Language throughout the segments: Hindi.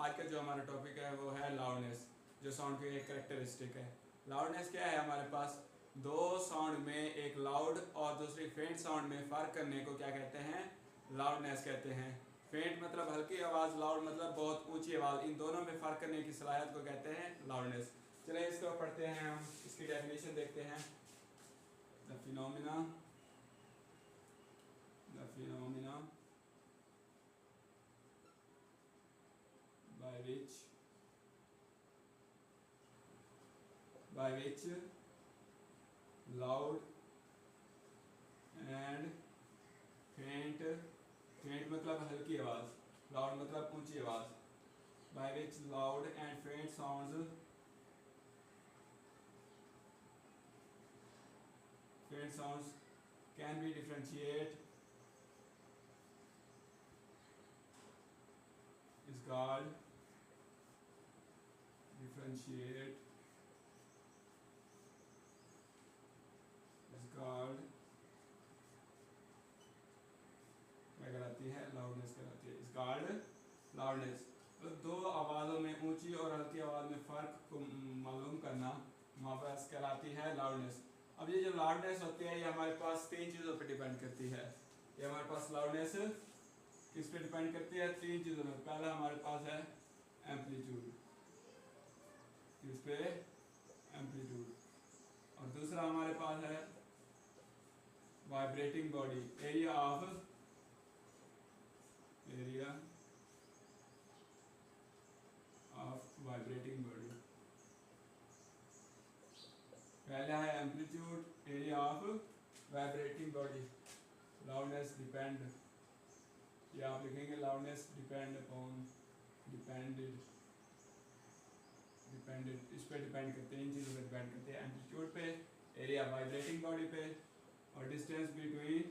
आज का जो हमारा टॉपिक है वो है लाउडनेस, जो साउंड की एक कैरेक्टरिस्टिक है। लाउडनेस क्या है? हमारे पास दो साउंड में, एक लाउड और दूसरी फेंट साउंड में फ़र्क करने को क्या कहते हैं? लाउडनेस कहते हैं। फेंट मतलब हल्की आवाज़, लाउड मतलब बहुत ऊंची आवाज़। इन दोनों में फ़र्क करने की सलाहियत को कहते हैं लाउडनेस। चलिए इसको पढ़ते हैं, हम इसकी डेफिनेशन देखते हैं। The phenomena by which loud and faint मतलब हल्की आवाज़, loud मतलब ऊंची आवाज़, by which loud and faint sounds can be differentiated is called क्या कहलाती है? लाउडनेस कहलाती है। इस कॉल्ड लाउडनेस। तो दो आवाज़ों में, ऊंची और हल्की आवाज़ में फ़र्क को मालूम करना मापस कहलाती है लाउडनेस। अब ये जो लाउडनेस होती है ये हमारे पास तीन चीज़ों पर डिपेंड करती है। ये हमारे पास लाउडनेस किस पे डिपेंड करती है? तीन चीज़ों में। पहला हमारे पास है एम्पलीट्यूड, किस पे? एम्पलीट्यूड। और दूसरा हमारे पास है vibrating body, area of vibrating body. पहला है amplitude, area of vibrating body. Loudness depend, ये आप लिखेंगे लाउडनेस डिपेंडेड, इस पे डिपेंड करते हैं, इन चीज़ों पे डिपेंड करते हैं। एम्पलीट्यूड पे, एरिया वाइब्रेटिंग बॉडी पे, और डिस्टेंस बिटवीन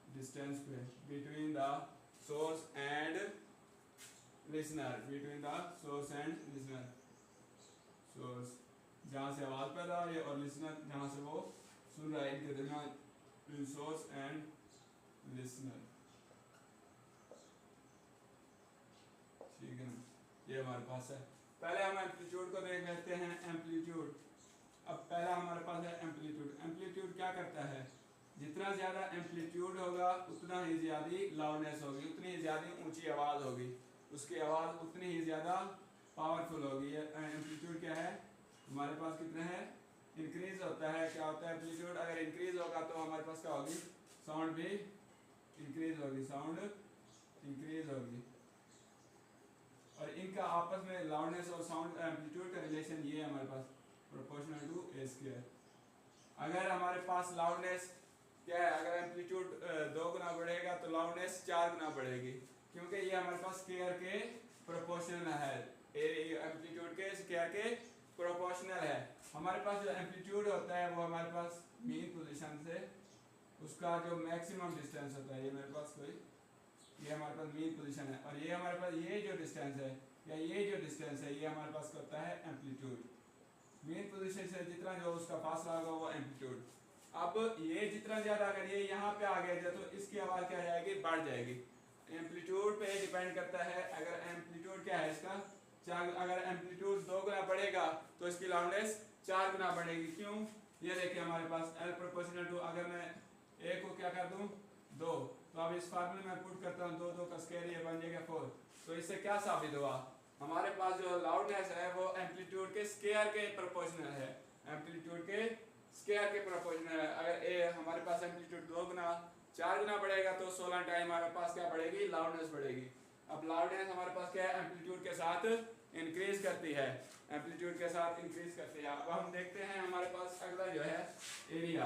डिस्टेंस पे between the source and listener, source जहाँ से आवाज़ पैदा हो रही है और लिसनर जहाँ से वो सुन रहा है, इनके दरमियान सोर्स एंड लिसनर। ठीक है ना, ये हमारे पास है। पहले हम एम्पलीट्यूड को देख लेते हैं। एम्पलीट्यूड, अब पहला हमारे पास है एम्पलीट्यूड। एम्पलीट्यूड क्या करता है? जितना ज़्यादा एम्पलीट्यूड होगा उतना ही ज़्यादा लाउडनेस होगी, उतनी ही ज़्यादा ऊंची आवाज़ होगी, उसकी आवाज़ उतनी ही ज़्यादा पावरफुल होगी। एम्पलीट्यूड क्या है हमारे पास? कितना है? इंक्रीज होता है। क्या होता है एम्पलीट्यूड? अगर इंक्रीज होगा तो हमारे पास क्या होगी? साउंड भी इंक्रीज होगी। और इनका आपस में लाउडनेस और साउंड एम्पलीट्यूड का रिलेशन ये है हमारे पास, प्रोपोर्शनल टू ए स्क्वायर। अगर हमारे पास लाउडनेस क्या है, अगर एम्पलीट्यूड 2 गुना बढ़ेगा तो लाउडनेस 4 गुना बढ़ेगी, क्योंकि ये हमारे पास स्क्वायर के प्रोपोर्शनल है, एम्पलीट्यूड के स्क्वायर के प्रोपोर्शनल है। हमारे पास जो एम्पलीट्यूड होता है वो हमारे पास मीन पोजीशन से उसका जो मैक्सिमम डिस्टेंस होता है, ये मेरे पास ये हमारे पास मीन पोजीशन है, और ये हमारे पास ये जो डिस्टेंस है या ये जो डिस्टेंस है ये हमारे पास होता है एम्पलीट्यूड। मीन पोजीशन से जितना जो उसका फासला होगा वो एम्पलीट्यूड। अब ये जितना ज़्यादा, अगर ये यहाँ पे आ गया तो इसकी आवाज़ क्या जाएगी? बढ़ जाएगी। एम्पलीट्यूड पे डिपेंड करता है। अगर एम्पलीट्यूड क्या है इसका? 4, अगर एम्पलीट्यूड 2 गुना बढ़ेगा तो इसकी लाउडनेस 4 गुना बढ़ेगी। क्यों? ये देखिए हमारे पास L प्रोपोर्शनल टू, अगर मैं A को क्या कर दूं? 2, तो अब इस फार्मूले में पुट करता हूँ 2 2 का स्क्वायर, ये बन जाएगा 4। तो इससे क्या साबित हुआ? हमारे पास जो लाउडनेस है वो एम्पलीट्यूड के स्क्वायर के प्रोपोर्शनल है, एम्पलीट्यूड के स्क्वायर के प्रोपोर्शनल है। अगर ए हमारे पास एम्पलीट्यूड 2 गुना 4 गुना बढ़ेगा तो 16 टाइम हमारे पास क्या बढ़ेगी? लाउडनेस बढ़ेगी। अब लाउडनेस हमारे पास क्या है? एम्पलीट्यूड के साथ इंक्रीज करती है, एम्पलीट्यूड के साथ इंक्रीज करती है। अब हम देखते हैं हमारे पास अगला जो है एरिया।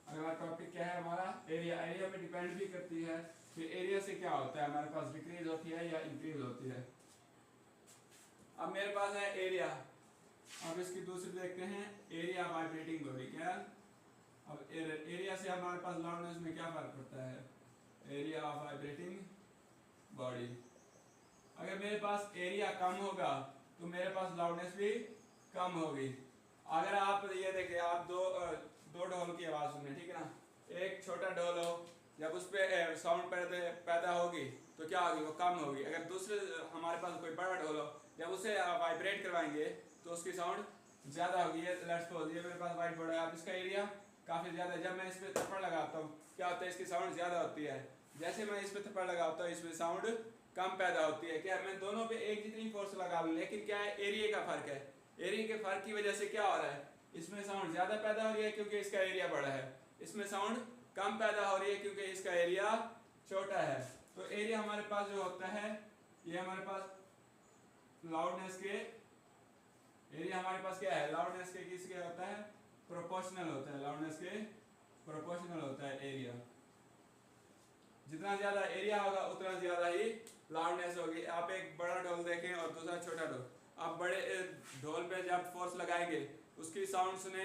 अगला टॉपिक क्या है हमारा? एरिया। एरिया पे डिपेंड भी करती है कि एरिया से क्या होता है, हमारे पास डिक्रीज होती है या इंक्रीज होती है। अब मेरे पास है एरिया। अब इसकी दूसरी देखते हैं, एरिया वाइब्रेटिंग बॉडी। क्या? अब एरिया से हमारे पास लाउडनेस में क्या फर्क पड़ता है? Area of vibrating body. अगर मेरे पास एरिया कम होगा तो मेरे पास लाउडनेस भी कम होगी। अगर आप ये देखिए, आप दो ढोल की आवाज़ सुने, ठीक है ना, एक छोटा ढोल हो जब उस पर साउंड पैदा होगी तो क्या होगी, वो कम होगी। अगर दूसरे हमारे पास कोई बड़ा ढोल हो, जब उसे वाइब्रेट करवाएंगे तो उसकी साउंड ज़्यादा होगी। ये लेट्स सपोज ये मेरे पास वाइट बोर्ड है, अब इसका एरिया काफ़ी ज़्यादा है। जब मैं इस पर थप्पड़ लगाता हूँ क्या होता है, इसकी साउंड ज़्यादा होती है। जैसे मैं इस पर थप्पड़ लगाता हूँ इसमें साउंड कम पैदा होती है। क्या मैं दोनों पे एक जितनी फोर्स लगा लूँ, लेकिन क्या है, एरिया का फ़र्क है। एरिया के फ़र्क की वजह से क्या हो रहा है, इसमें साउंड ज़्यादा पैदा हो रही है क्योंकि इसका एरिया बड़ा है, इसमें साउंड कम पैदा हो रही है क्योंकि इसका एरिया छोटा है। तो एरिया हमारे पास जो होता है, ये हमारे पास लाउडनेस के एरिया हमारे पास क्या है, लाउडनेस के किसके होता है, प्रोपोर्शनल होता है। लाउडनेस के प्रोपोर्शनल होता है एरिया। जितना ज्यादा एरिया होगा उतना ज्यादा ही लाउडनेस होगी। आप एक बड़ा ढोल देखें और दूसरा छोटा ढोल, आप बड़े ढोल पे जब फोर्स लगाएंगे उसकी साउंड सुने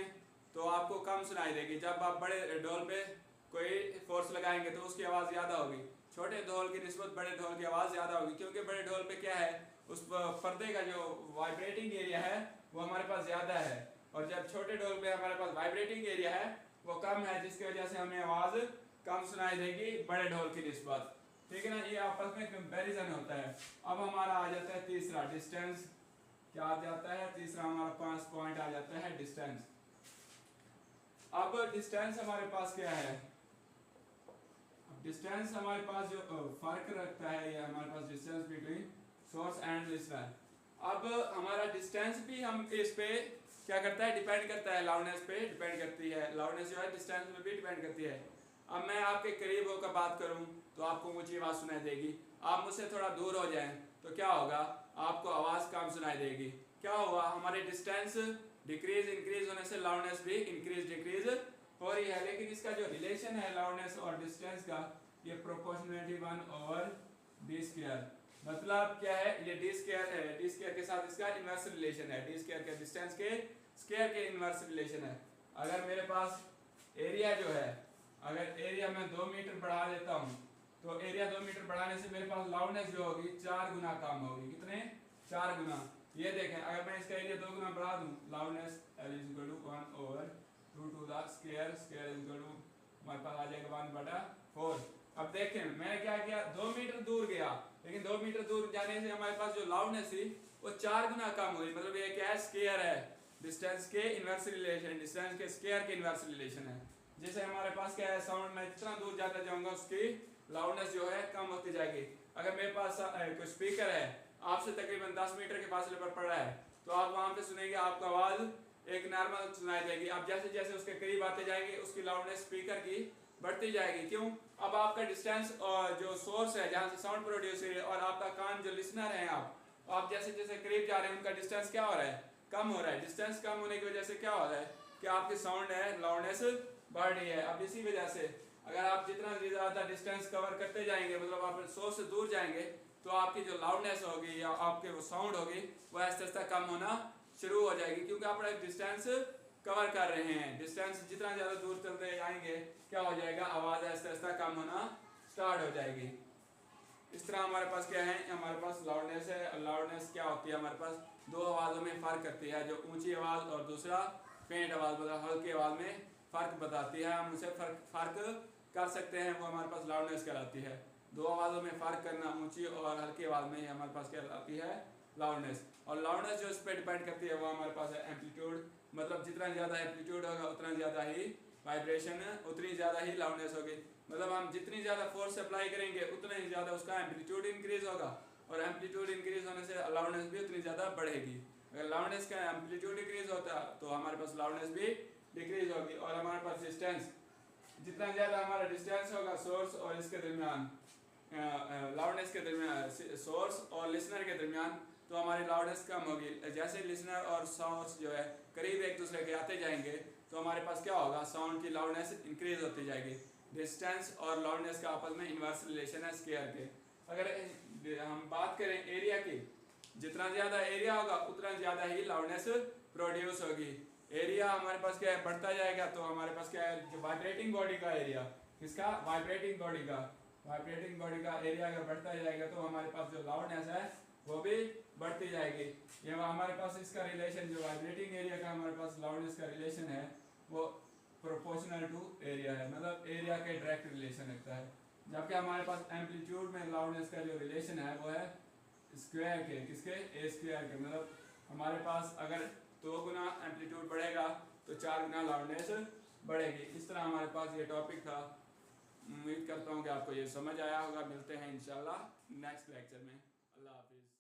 तो आपको कम सुनाई देगी। जब आप बड़े ढोल पे कोई फोर्स लगाएंगे तो उसकी आवाज़ ज़्यादा होगी। छोटे ढोल की निस्बत बड़े ढोल की आवाज़ ज़्यादा होगी क्योंकि बड़े ढोल पे क्या है, उस पर्दे का जो वाइब्रेटिंग एरिया है वो हमारे पास ज़्यादा है, और जब छोटे ढोल पे हमारे पास वाइब्रेटिंग एरिया है वो कम है, जिसकी वजह से हमें आवाज़ कम सुनाई देगी बड़े ढोल की निस्बत। ठीक है ना, ये आपस में कंपैरिजन होता है। अब हमारा आ जाता है तीसरा, डिस्टेंस। क्या आ जाता है तीसरा हमारा 5 पॉइंट आ जाता है डिस्टेंस। अब डिस्टेंस हमारे पास क्या है, डिस्टेंस हमारे पास जो फर्क रखता है, ये हमारे पास distance between source and listener. अब हमारा डिस्टेंस भी हम इस पे क्या करता है, डिपेंड करता है, लाउडनेस पे डिपेंड करती है। लाउडनेस जो है डिस्टेंस में भी डिपेंड करती है। अब मैं आपके करीब होकर बात करूं तो आपको ऊंची आवाज़ सुनाई देगी, आप मुझसे थोड़ा दूर हो जाएं तो क्या होगा, आपको आवाज़ कम सुनाई देगी। क्या हुआ, हमारे डिस्टेंस डिक्रीज इंक्रीज होने से लाउडनेस भी इंक्रीज डिक्रीज हो रही है। लेकिन इसका जो रिलेशन है लाउडनेस और डिस्टेंस का, ये प्रोपोर्शनलिटी 1/d²। मतलब क्या है, ये d² है, d² के साथ इसका इनवर्स रिलेशन है। d² के डिस्टेंस के स्क्वायर के इनवर्स रिलेशन है। अगर मेरे पास एरिया जो है, अगर एरिया मैं 2 मीटर बढ़ा देता हूँ तो एरिया 2 मीटर बढ़ाने से मेरे पास लाउडनेस जो होगी 4 गुना कम होगी। कितने, 4 गुना। ये देखें, अगर मैं इसका एरिया 2 गुना बढ़ा दूं, loudness L = 1/2 to the square हमारे पास आ जाएगा 1/4। अब देखें मैंने क्या किया, 2 मीटर दूर गया, लेकिन 2 मीटर दूर जाने से हमारे पास जो लाउडनेस थी वो 4 गुना कम हुई। मतलब ये क्या है, स्क्वायर है, डिस्टेंस के इनवर्स रिलेशन, डिस्टेंस के स्क्वायर के इनवर्स रिलेशन है। जैसे हमारे पास क्या है, साउंड में जितना दूर जाता जाऊंगा उसकी लाउडनेस जो है कम होती जाएगी। अगर मेरे पास कोई स्पीकर है आपसे तकरीबन 10 मीटर के फासले पर पड़ा है तो आप वहां पे सुनेंगे, आपको आवाज़ एक नॉर्मल सुनाई देगी। अब जैसे जैसे उसके करीब आते जाएंगे उसकी लाउडनेस स्पीकर की बढ़ती जाएगी। क्यों, अब आपका डिस्टेंस और जो सोर्स है जहाँ से साउंड प्रोड्यूस है और आपका कान जो लिसनर है, आप जैसे जैसे करीब जा रहे हैं उनका डिस्टेंस क्या हो रहा है, कम हो रहा है। डिस्टेंस कम होने की वजह से क्या हो रहा है कि आपकी साउंड है लाउडनेस बढ़ रही है। अब इसी वजह से अगर आप जितना ज़्यादा डिस्टेंस कवर करते जाएंगे, मतलब आप सोर्स से दूर जाएंगे, तो आपकी जो लाउडनेस होगी या आपके वो साउंड होगी वो आहिस्ता आहिस्ता कम होना शुरू हो जाएगी, क्योंकि आप एक डिस्टेंस कवर कर रहे हैं। डिस्टेंस जितना ज़्यादा दूर चलते जाएंगे क्या हो जाएगा, आवाज़ आहिस्ता आहिस्ता कम होना स्टार्ट हो जाएगी। इस तरह हमारे पास क्या है, हमारे पास लाउडनेस है। लाउडनेस क्या होती है, हमारे पास दो आवाज़ों में फ़र्क करती है, जो ऊंची आवाज़ और दूसरा फेंट आवाज़, मतलब हल्की आवाज़ में फ़र्क बताती है। हम उसे फ़र्क कर सकते हैं, वो हमारे पास लाउडनेस कहलाती है। दो आवाज़ों में फ़र्क करना, ऊंची और हल्की आवाज़ में, हमारे पास क्या कहलाती है, लाउडनेस। और लाउडनेस जो इस पर डिपेंड करती है वो हमारे पास है एम्पलीट्यूड। मतलब जितना ज़्यादा एम्पलीट्यूड होगा उतना ज़्यादा ही वाइब्रेशन, उतनी ज़्यादा ही लाउडनेस होगी। मतलब हम जितनी ज़्यादा फोर्स अप्लाई करेंगे उतना ही ज़्यादा उसका एम्पलीट्यूड इंक्रीज होगा, और एम्पलीट्यूड इंक्रीज होने से लाउडनेस भी उतनी ज़्यादा बढ़ेगी। अगर लाउडनेस का एम्पलीट्यूड डिक्रीज होता तो हमारे पास लाउडनेस भी डिक्रीज होगी। और हमारे पास डिस्टेंस, जितना ज़्यादा हमारा डिस्टेंस होगा सोर्स और इसके दरमियान, लाउडनेस के दरमियान, सोर्स और लिसनर के दरमियान, तो हमारी लाउडनेस कम होगी। जैसे लिसनर और सोर्स जो है करीब एक दूसरे के आते जाएंगे तो हमारे पास क्या होगा, साउंड की लाउडनेस इंक्रीज होती जाएगी। डिस्टेंस और लाउडनेस का आपस में इनवर्स रिलेशन है स्क्वायर के। अगर हम बात करें एरिया की, जितना ज़्यादा एरिया होगा उतना ज़्यादा ही लाउडनेस प्रोड्यूस होगी। एरिया हमारे पास क्या है, बढ़ता जाएगा, तो हमारे पास क्या है, जो वाइब्रेटिंग बॉडी का एरिया, किसका, वाइब्रेटिंग बॉडी का, वाइब्रेटिंग बॉडी का एरिया अगर बढ़ता जाएगा तो हमारे पास जो लाउडनेस है वो भी बढ़ती जाएगी। ये हमारे पास इसका रिलेशन, जो वाइब्रेटिंग एरिया का हमारे पास लाउडनेस का रिलेशन है वो प्रोपोर्शनल टू एरिया है, मतलब एरिया के डायरेक्ट रिलेशन रखता है। जबकि हमारे पास एम्पलीट्यूड में लाउडनेस का जो रिलेशन है वो है स्क्वायर के, किसके, ए स्क्वायर के। मतलब हमारे पास अगर 2 गुना एम्पलीट्यूड बढ़ेगा तो 4 गुना लाउडनेस बढ़ेगी। इस तरह हमारे पास ये टॉपिक था। उम्मीद करता हूँ कि आपको ये समझ आया होगा। मिलते हैं इंशाल्लाह नेक्स्ट लेक्चर में। अल्लाह हाफिज़।